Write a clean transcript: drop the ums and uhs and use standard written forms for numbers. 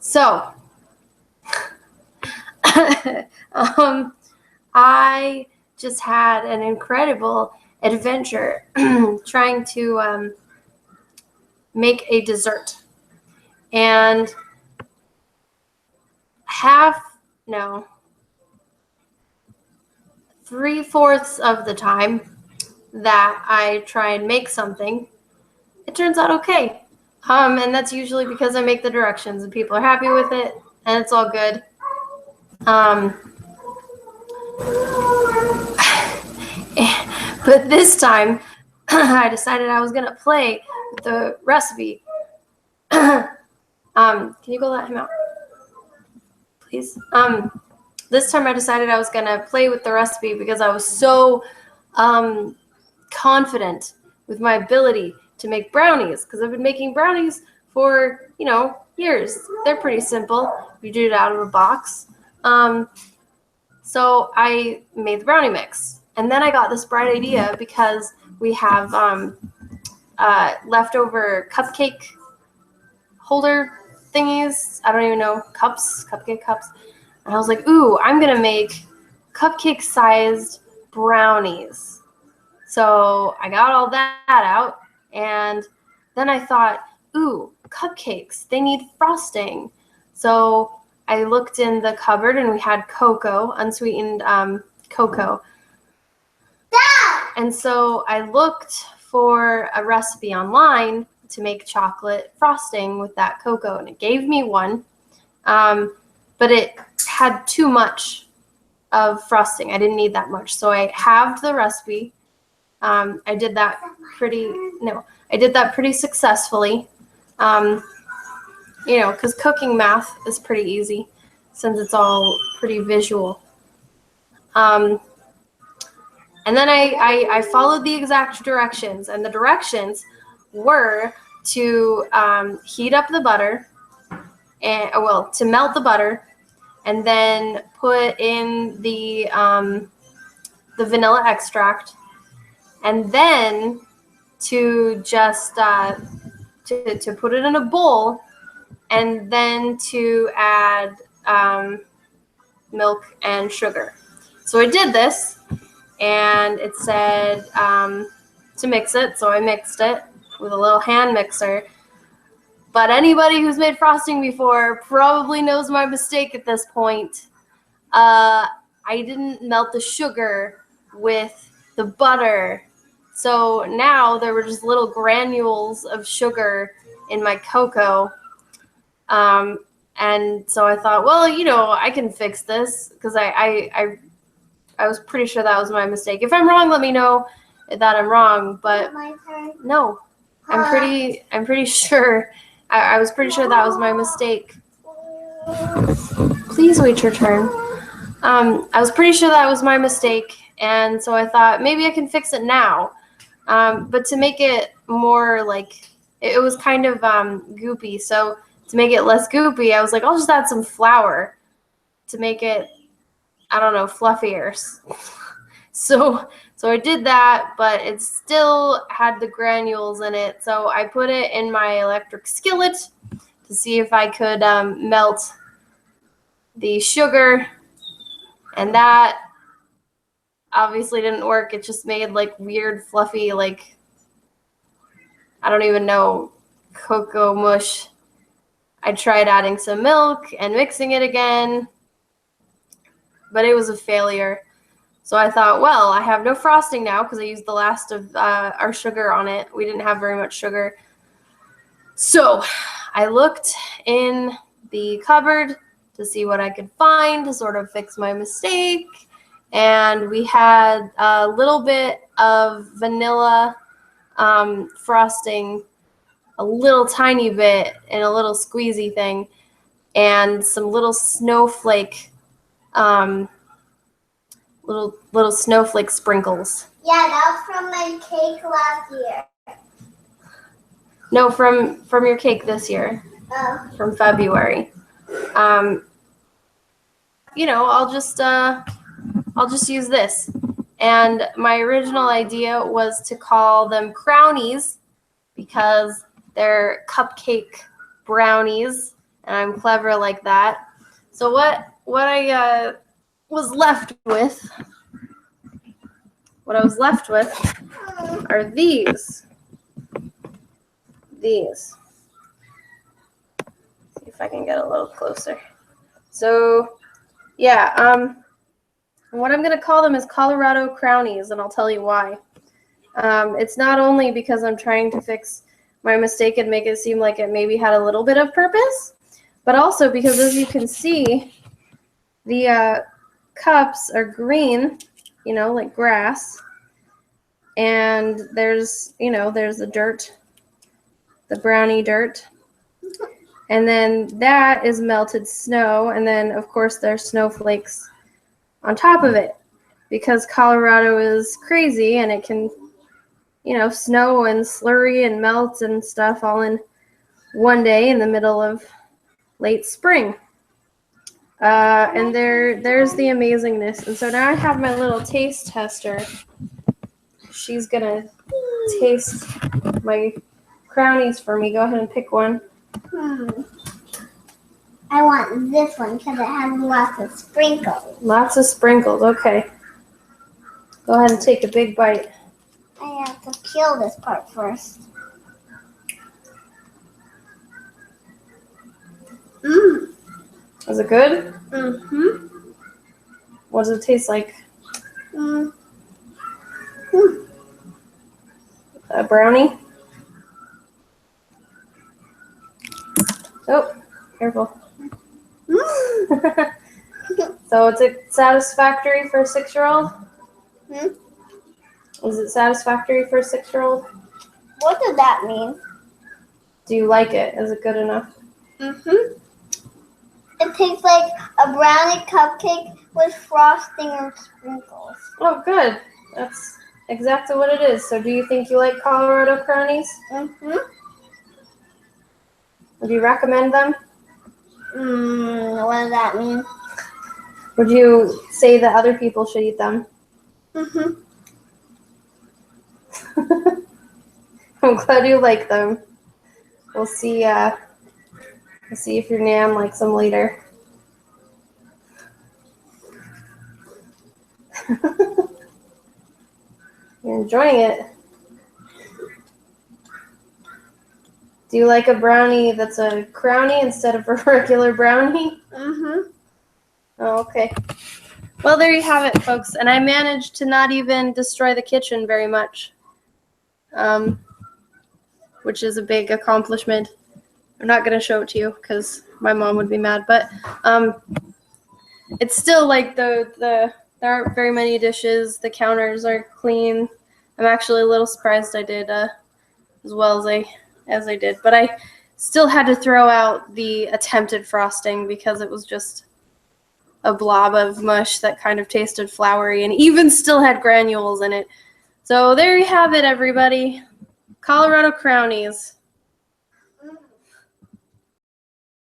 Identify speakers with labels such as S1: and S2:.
S1: So, I just had an incredible adventure trying to make a dessert. And 3/4 of the time that I try and make something, it turns out okay. And that's usually because I make the directions and people are happy with it and it's all good. But this time, I decided I was gonna play with the recipe. Can you go let him out, please? This time I decided I was gonna play with the recipe because I was so confident with my ability to make brownies, because I've been making brownies for, years. They're pretty simple. You do it out of a box. So I made the brownie mix. And then I got this bright idea because we have leftover cupcake holder thingies. I don't even know, cupcake cups. And I was like, ooh, I'm going to make cupcake-sized brownies. So I got all that out, and then I thought, ooh, cupcakes, they need frosting. So I looked in the cupboard, and we had cocoa, unsweetened cocoa. And so I looked for a recipe online to make chocolate frosting with that cocoa, and it gave me one, but it had too much of frosting. I didn't need that much, so I halved the recipe. I did that pretty successfully, because cooking math is pretty easy since it's all pretty visual. And then I followed the exact directions, and the directions were to heat up the butter, to melt the butter, and then put in the vanilla extract, and then to just to put it in a bowl, and then to add milk and sugar. So I did this, and it said to mix it, so I mixed it with a little hand mixer. But anybody who's made frosting before probably knows my mistake at this point. I didn't melt the sugar with the butter. So now there were just little granules of sugar in my cocoa. And so I thought, well, I can fix this, because I was pretty sure that was my mistake. If I'm wrong, let me know that I'm wrong. But no, I'm pretty sure. I was pretty sure that was my mistake. Please wait your turn. I was pretty sure that was my mistake, and so I thought maybe I can fix it now. But to make it more like, it was kind of goopy. So to make it less goopy, I was like, I'll just add some flour to make it, I don't know, fluffier. So I did that, but it still had the granules in it. So I put it in my electric skillet to see if I could melt the sugar, and that obviously didn't work. It just made like weird, fluffy, like, I don't even know, cocoa mush. I tried adding some milk and mixing it again, but it was a failure. So I thought, well, I have no frosting now because I used the last of our sugar on it. We didn't have very much sugar. So I looked in the cupboard to see what I could find to sort of fix my mistake. And we had a little bit of vanilla frosting, a little tiny bit in a little squeezy thing, and some little snowflake little snowflake sprinkles.
S2: Yeah, that was from my cake last year.
S1: No, from your cake this year.
S2: Oh.
S1: From February. I'll just use this. And my original idea was to call them crownies because they're cupcake brownies, and I'm clever like that. So what I was left with, are these. These. See if I can get a little closer. So, yeah, what I'm going to call them is Colorado Crownies, and I'll tell you why. It's not only because I'm trying to fix my mistake and make it seem like it maybe had a little bit of purpose, but also because, as you can see, the cups are green, like grass, and there's the dirt, the brownie dirt, and then that is melted snow, and then, of course, there's snowflakes on top of it, because Colorado is crazy, and it can snow and slurry and melt and stuff all in one day in the middle of late spring. And there's the amazingness. And so now I have my little taste tester. She's gonna taste my crownies for me. Go ahead and pick one.
S2: I want this one because it has lots of sprinkles.
S1: Lots of sprinkles, okay. Go ahead and take a big bite.
S2: I have to peel this part first.
S1: Is it good?
S2: Mm-hmm.
S1: What does it taste like? A brownie? Oh, careful. So is it satisfactory for a 6-year-old? Is it satisfactory for a 6-year-old?
S2: What does that mean?
S1: Do you like it? Is it good enough?
S2: It tastes like a brownie cupcake with frosting and sprinkles.
S1: Oh, good. That's exactly what it is. So do you think you like Colorado Crownies? Would you recommend them?
S2: What does that mean?
S1: Would you say that other people should eat them? I'm glad you like them. We'll see if your Nan likes them later. You're enjoying it. Do you like a brownie that's a crownie instead of a regular brownie? Oh, okay. Well, there you have it, folks. And I managed to not even destroy the kitchen very much, which is a big accomplishment. I'm not going to show it to you because my mom would be mad. But it's still like there aren't very many dishes. The counters are clean. I'm actually a little surprised I did as well as I did. But I still had to throw out the attempted frosting because it was just a blob of mush that kind of tasted floury and even still had granules in it. So there you have it, everybody. Colorado Crownies.